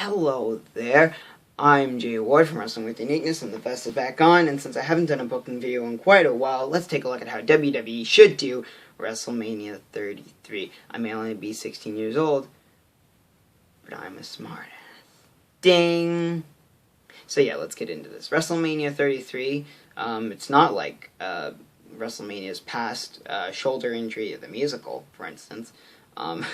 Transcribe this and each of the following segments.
Hello there, I'm Jay Ward from Wrestling with Uniqueness, and the Fest is back on, and since I haven't done a booking video in quite a while, let's take a look at how WWE should do WrestleMania 33. I may only be 16 years old, but I'm a smartass. Ding! So yeah, let's get into this. WrestleMania 33, it's not like WrestleMania's past shoulder injury, the musical, for instance. That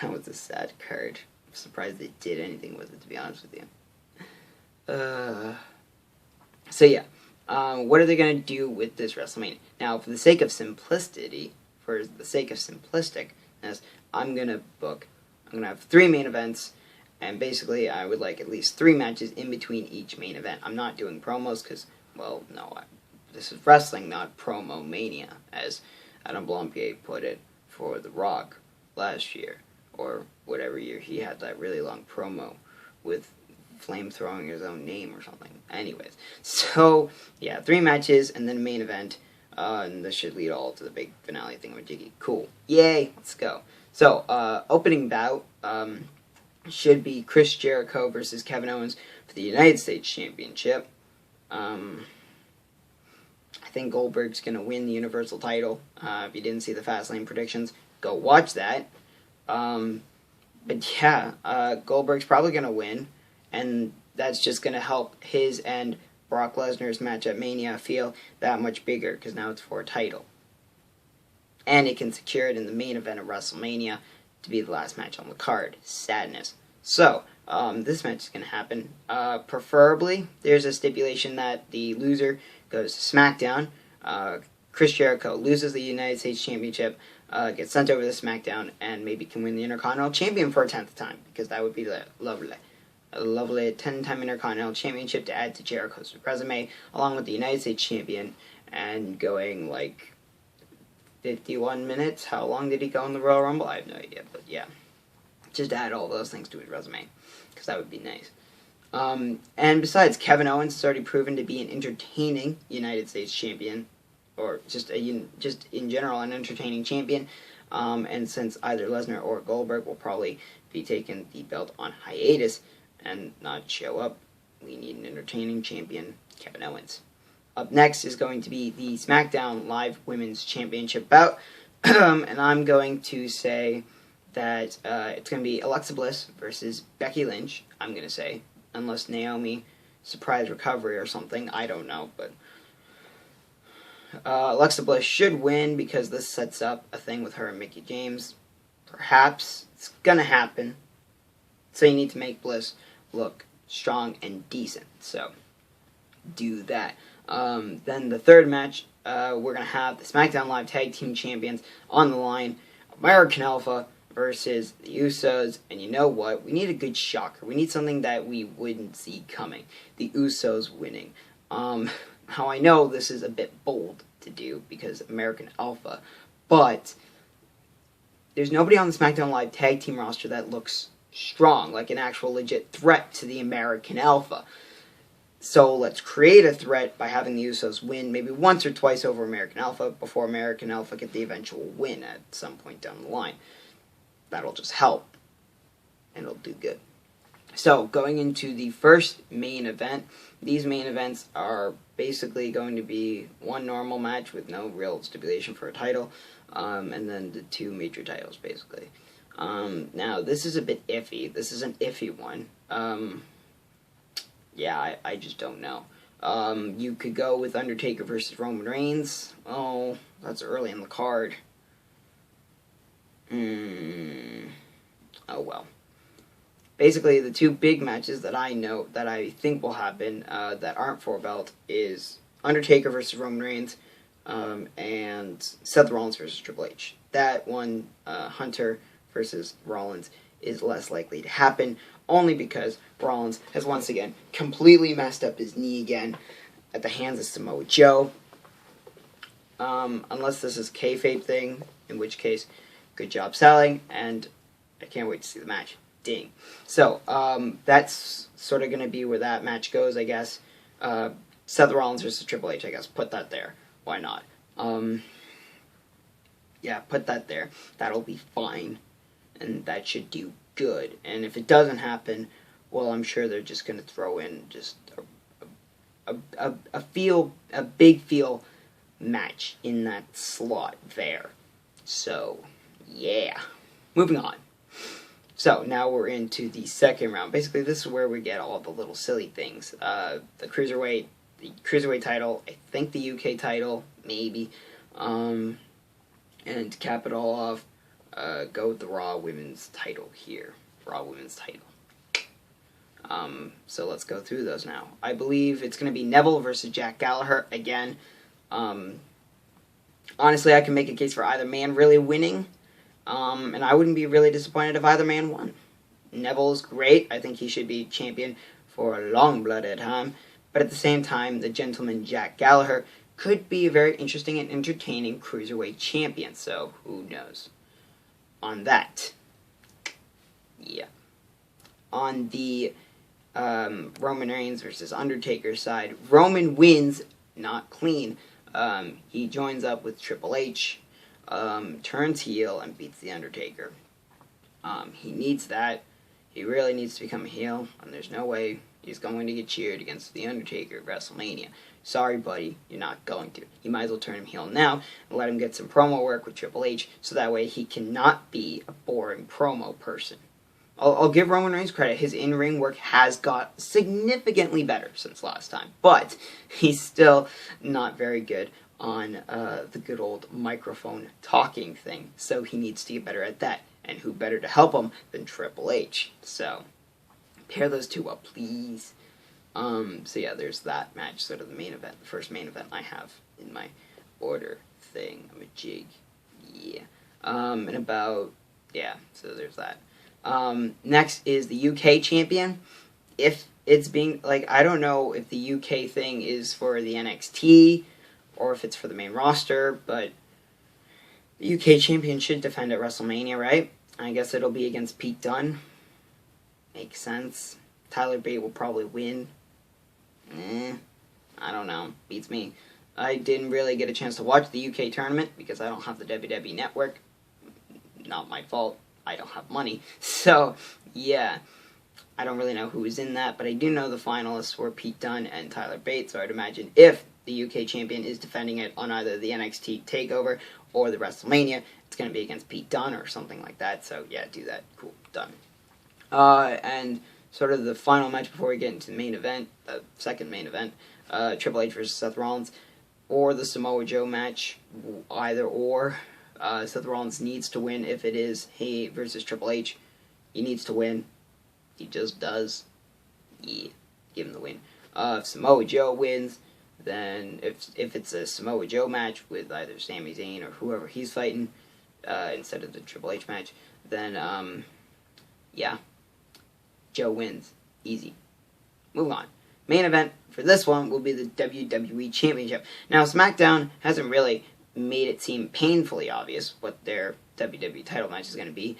was a sad card. I'm surprised they did anything with it, to be honest with you. So yeah, what are they going to do with this WrestleMania? Now, for the sake of simplicity, I'm going to have 3 main events, and basically I would like at least 3 matches in between each main event. I'm not doing promos because, well, no, this is wrestling, not promo mania, as Adam Blompier put it for The Rock last year, or whatever year he had that really long promo with Flame throwing his own name or something. Anyways, so yeah, 3 matches and then a main event, and this should lead all to the big finale thing with Jiggy. Cool. Yay, let's go. So, opening bout should be Chris Jericho versus Kevin Owens for the United States Championship. I think Goldberg's going to win the Universal title. If you didn't see the Fastlane predictions, go watch that. But yeah, Goldberg's probably going to win, and that's just going to help his and Brock Lesnar's match at Mania feel that much bigger, because now it's for a title. And it can secure it in the main event of WrestleMania to be the last match on the card. Sadness. So, this match is going to happen. Preferably, there's a stipulation that the loser goes to SmackDown. Chris Jericho loses the United States Championship, gets sent over to SmackDown, and maybe can win the Intercontinental Champion for a 10th time, because that would be lovely. A lovely 10-time Intercontinental Championship to add to Jericho's resume, along with the United States Champion, and going like 51 minutes. How long did he go in the Royal Rumble? I have no idea, but yeah. Just add all those things to his resume, because that would be nice. And besides, Kevin Owens has already proven to be an entertaining United States champion, or just in general an entertaining champion. And since either Lesnar or Goldberg will probably be taking the belt on hiatus and not show up, we need an entertaining champion, Kevin Owens. Up next is going to be the SmackDown Live Women's Championship bout, and I'm going to say that it's going to be Alexa Bliss versus Becky Lynch, I'm going to say, unless Naomi surprise recovery or something, I don't know, but Alexa Bliss should win because this sets up a thing with her and Mickie James. Perhaps it's going to happen, so you need to make Bliss look strong and decent, so do that. Then the third match, we're going to have the SmackDown Live Tag Team Champions on the line, American Alpha versus the Usos, and you know what? We need a good shocker. We need something that we wouldn't see coming. The Usos winning. How I know this is a bit bold to do, because American Alpha, but there's nobody on the SmackDown Live Tag Team roster that looks strong, like an actual legit threat to the American Alpha. So let's create a threat by having the Usos win maybe once or twice over American Alpha before American Alpha get the eventual win at some point down the line. That'll just help, and it'll do good. So, going into the first main event, these main events are basically going to be one normal match with no real stipulation for a title, and then the 2 major titles, basically. Now, this is a bit iffy. This is an iffy one. Yeah, I just don't know. You could go with Undertaker versus Roman Reigns. Oh, that's early in the card. Oh well. Basically, the 2 big matches that I know that I think will happen that aren't for a belt is Undertaker versus Roman Reigns, and Seth Rollins versus Triple H. That one, Hunter versus Rollins, is less likely to happen, only because Rollins has once again completely messed up his knee again at the hands of Samoa Joe. Unless this is a kayfabe thing, in which case, good job selling, and I can't wait to see the match. Ding. So, that's sort of going to be where that match goes, I guess. Seth Rollins versus Triple H, I guess. Put that there. Why not? Yeah, put that there. That'll be fine. And that should do good. And if it doesn't happen, well, I'm sure they're just going to throw in just a big feel match in that slot there. So, yeah. Moving on. So, now we're into the second round. Basically, this is where we get all the little silly things. The Cruiserweight title, I think the UK title, maybe. And to cap it all off, go with the Raw Women's title here. Raw Women's title. So let's go through those now. I believe it's going to be Neville versus Jack Gallagher again. Honestly, I can make a case for either man really winning. And I wouldn't be really disappointed if either man won. Neville's great. I think he should be champion for a long blooded time. But at the same time, the gentleman Jack Gallagher could be a very interesting and entertaining Cruiserweight champion. So, who knows? On that. Yeah. On the Roman Reigns versus Undertaker side, Roman wins, not clean. He joins up with Triple H, turns heel, and beats The Undertaker. He needs that. He really needs to become a heel, and there's no way he's going to get cheered against The Undertaker at WrestleMania. Sorry, buddy, you're not going to. You might as well turn him heel now and let him get some promo work with Triple H, so that way he cannot be a boring promo person. I'll give Roman Reigns credit. His in-ring work has got significantly better since last time. But he's still not very good on the good old microphone talking thing. So he needs to get better at that. And who better to help him than Triple H? So, pair those two up, please. So yeah, there's that match. Sort of the main event. The first main event I have in my order thing. I'm a jig. Yeah. So there's that. Next is the UK champion. If it's being, I don't know if the UK thing is for the NXT or if it's for the main roster, but the UK champion should defend at WrestleMania, right? I guess it'll be against Pete Dunne. Makes sense. Tyler Bate will probably win. I don't know. Beats me. I didn't really get a chance to watch the UK tournament because I don't have the WWE Network. Not my fault. I don't have money. So, yeah. I don't really know who was in that, but I do know the finalists were Pete Dunne and Tyler Bate, so I'd imagine if the UK champion is defending it on either the NXT TakeOver or the WrestleMania, it's going to be against Pete Dunne or something like that, so yeah, do that. Cool. Done. And sort of the final match before we get into the main event, the second main event, Triple H versus Seth Rollins, or the Samoa Joe match, either or. Seth Rollins needs to win if it is he versus Triple H. He needs to win. He just does. Yeah, give him the win. If Samoa Joe wins, then if it's a Samoa Joe match with either Sami Zayn or whoever he's fighting, instead of the Triple H match, then, yeah, Joe wins. Easy. Move on. Main event for this one will be the WWE Championship. Now, SmackDown hasn't really made it seem painfully obvious what their WWE title match is going to be.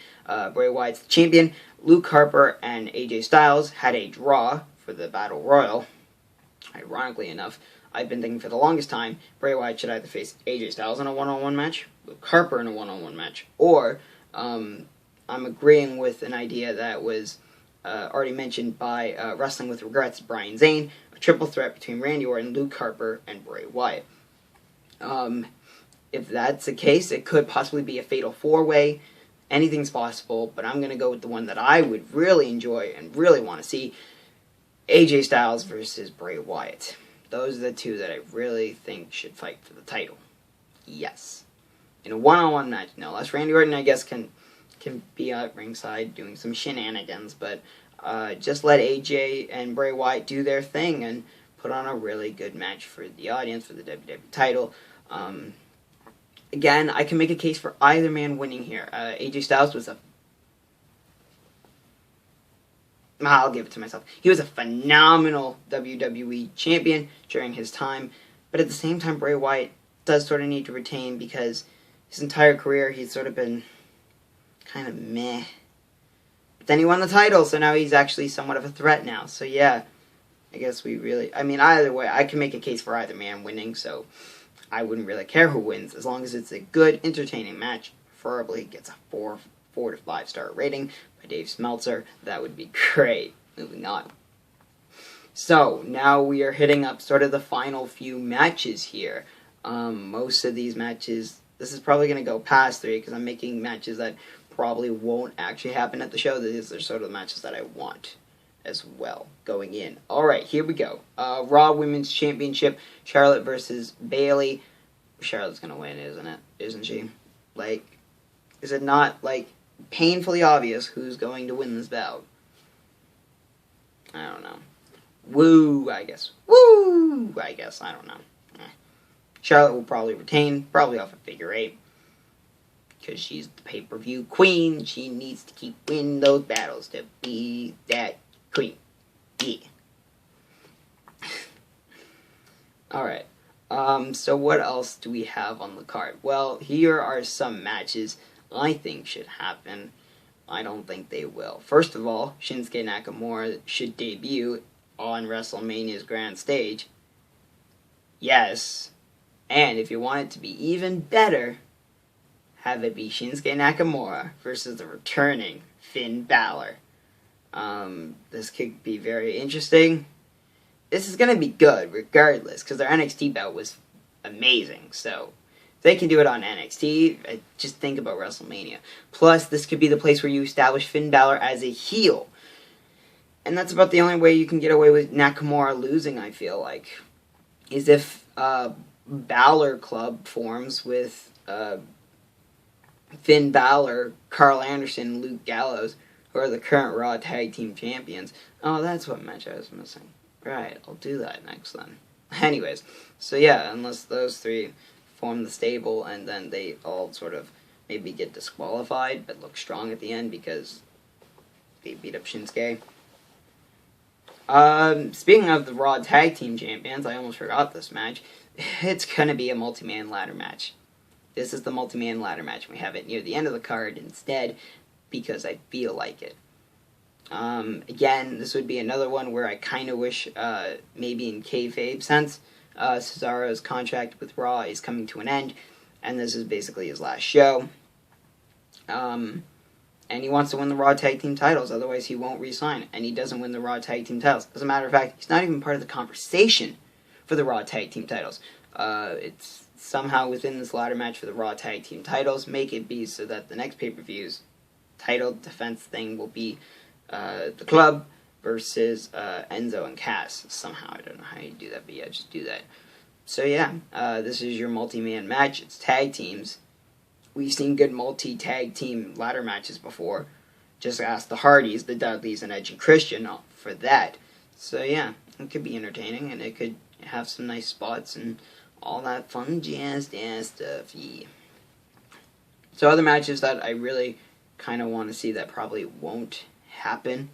Bray Wyatt's the champion. Luke Harper and AJ Styles had a draw for the Battle Royal. Ironically enough, I've been thinking for the longest time, Bray Wyatt should either face AJ Styles in a one-on-one match, Luke Harper in a one-on-one match, or I'm agreeing with an idea that was already mentioned by Wrestling with Regrets, Brian Zane, a triple threat between Randy Orton, Luke Harper, and Bray Wyatt. If that's the case, it could possibly be a fatal four-way. Anything's possible, but I'm going to go with the one that I would really enjoy and really want to see. AJ Styles versus Bray Wyatt. Those are the two that I really think should fight for the title. Yes. In a one-on-one match. No less. Randy Orton, I guess, can be at ringside doing some shenanigans, but just let AJ and Bray Wyatt do their thing and put on a really good match for the audience, for the WWE title. Again, I can make a case for either man winning here. AJ Styles was I'll give it to myself. He was a phenomenal WWE champion during his time, but at the same time, Bray Wyatt does sort of need to retain because his entire career he's sort of been kind of meh. But then he won the title, so now he's actually somewhat of a threat now. So yeah, I guess either way, I can make a case for either man winning, so I wouldn't really care who wins, as long as it's a good, entertaining match. Preferably gets a 4 to 5 star rating by Dave Smeltzer. That would be great. Moving on. So, now we are hitting up sort of the final few matches here. Most of these matches, this is probably going to go past 3 because I'm making matches that probably won't actually happen at the show. These are sort of the matches that I want as well going in. Alright, here we go. Raw Women's Championship, Charlotte versus Bayley. Charlotte's going to win, isn't it? Isn't she? Like, is it not, like, painfully obvious who's going to win this bout? I don't know. Woo, I guess. Woo, I guess. I don't know. Charlotte will probably retain, probably off a figure 8. Because she's the pay-per-view queen. She needs to keep winning those battles to be that queen. Yeah. Alright. So what else do we have on the card? Well, here are some matches I think should happen. I don't think they will. First of all, Shinsuke Nakamura should debut on WrestleMania's grand stage. Yes. And if you want it to be even better, have it be Shinsuke Nakamura versus the returning Finn Balor. This could be very interesting. This is going to be good regardless, because their NXT bout was amazing. So, if they can do it on NXT, just think about WrestleMania. Plus, this could be the place where you establish Finn Balor as a heel. And that's about the only way you can get away with Nakamura losing, I feel like. Is if Balor Club forms with Finn Balor, Carl Anderson, Luke Gallows, who are the current Raw Tag Team Champions. Oh, that's what match I was missing. Right, I'll do that next then. Anyways, so yeah, unless those 3 form the stable and then they all sort of maybe get disqualified but look strong at the end because they beat up Shinsuke. Speaking of the Raw Tag Team Champions, I almost forgot this match. It's going to be a multi-man ladder match. This is the multi-man ladder match. We have it near the end of the card instead because I feel like it. Again, this would be another one where I kind of wish, maybe in kayfabe sense, Cesaro's contract with Raw is coming to an end, and this is basically his last show. And he wants to win the Raw Tag Team titles, otherwise he won't re-sign, and he doesn't win the Raw Tag Team titles. As a matter of fact, he's not even part of the conversation for the Raw Tag Team titles. It's somehow within this ladder match for the Raw Tag Team titles, make it be so that the next pay-per-view's title defense thing will be the club versus Enzo and Cass. Somehow, I don't know how you do that, but yeah, just do that. So yeah, this is your multi-man match. It's tag teams. We've seen good multi-tag team ladder matches before. Just ask the Hardys, the Dudleys, and Edge and Christian for that. So yeah, it could be entertaining, and it could have some nice spots and all that fun jazz stuff. Yeah. So other matches that I really kind of want to see that probably won't happen.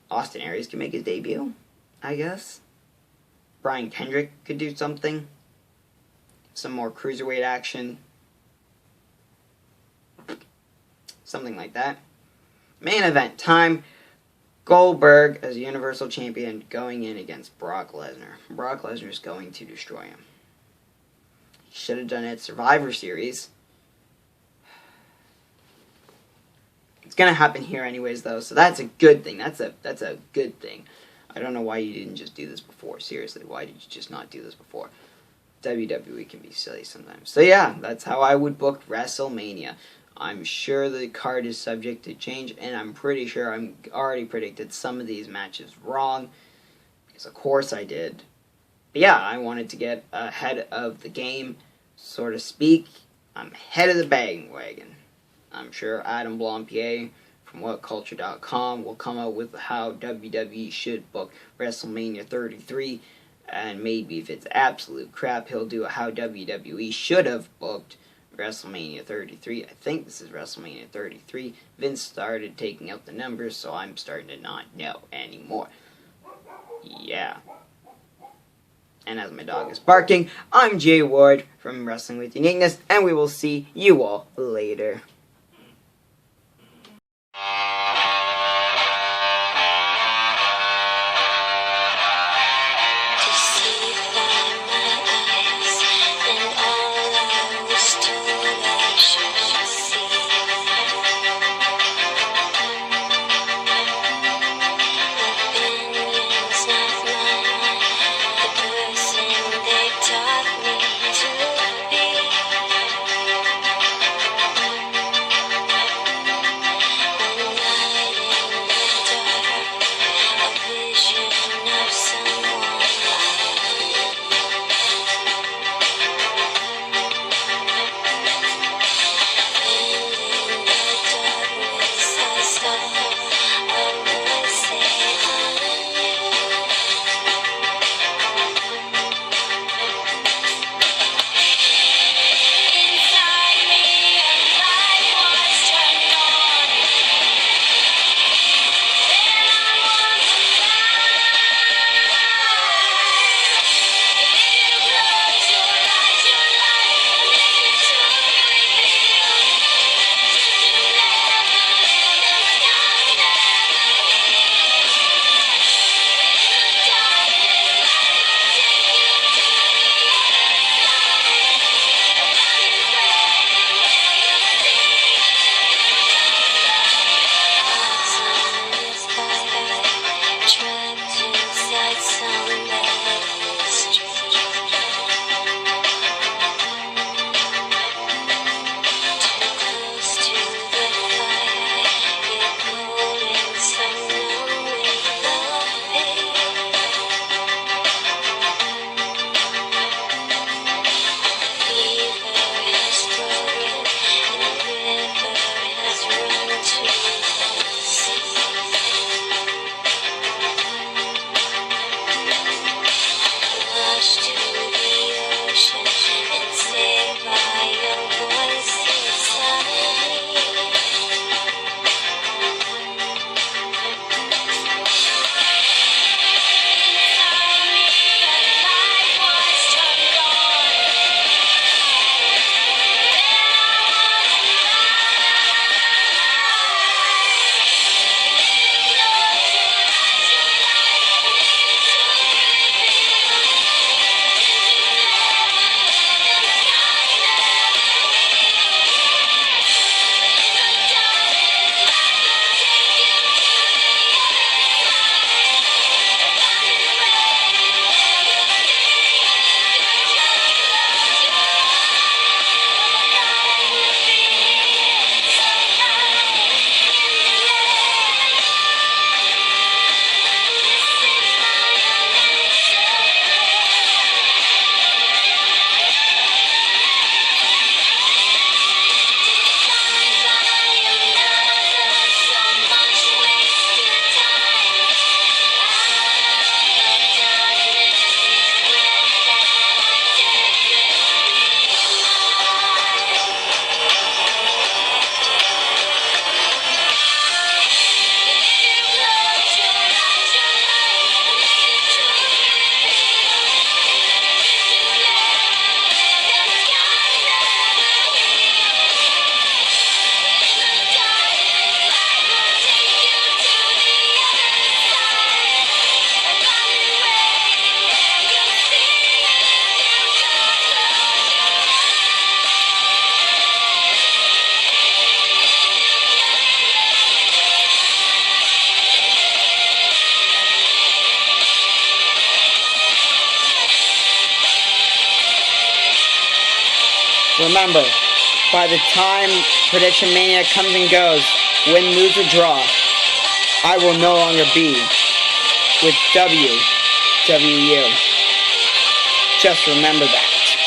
Austin Aries can make his debut, I guess. Brian Kendrick could do something. Some more cruiserweight action. Something like that. Main event time. Goldberg as Universal Champion going in against Brock Lesnar. Brock Lesnar is going to destroy him. He should have done it at Survivor Series. It's going to happen here anyways, though, so that's a good thing. That's a good thing. I don't know why you didn't just do this before. Seriously, why did you just not do this before? WWE can be silly sometimes. So yeah, that's how I would book WrestleMania. I'm sure the card is subject to change, and I'm pretty sure I'm already predicted some of these matches wrong, because of course I did. But yeah, I wanted to get ahead of the game, so to speak. I'm ahead of the bandwagon. I'm sure Adam Blompier from WhatCulture.com will come out with how WWE should book WrestleMania 33, and maybe if it's absolute crap, he'll do how WWE should have booked WrestleMania 33. I think this is WrestleMania 33. Vince started taking out the numbers, so I'm starting to not know anymore. Yeah. And as my dog is barking, I'm Jay Ward from Wrestling with Uniqueness, and we will see you all later. Remember, by the time Prediction Mania comes and goes, win, lose, or draw, I will no longer be with WWU. Just remember that.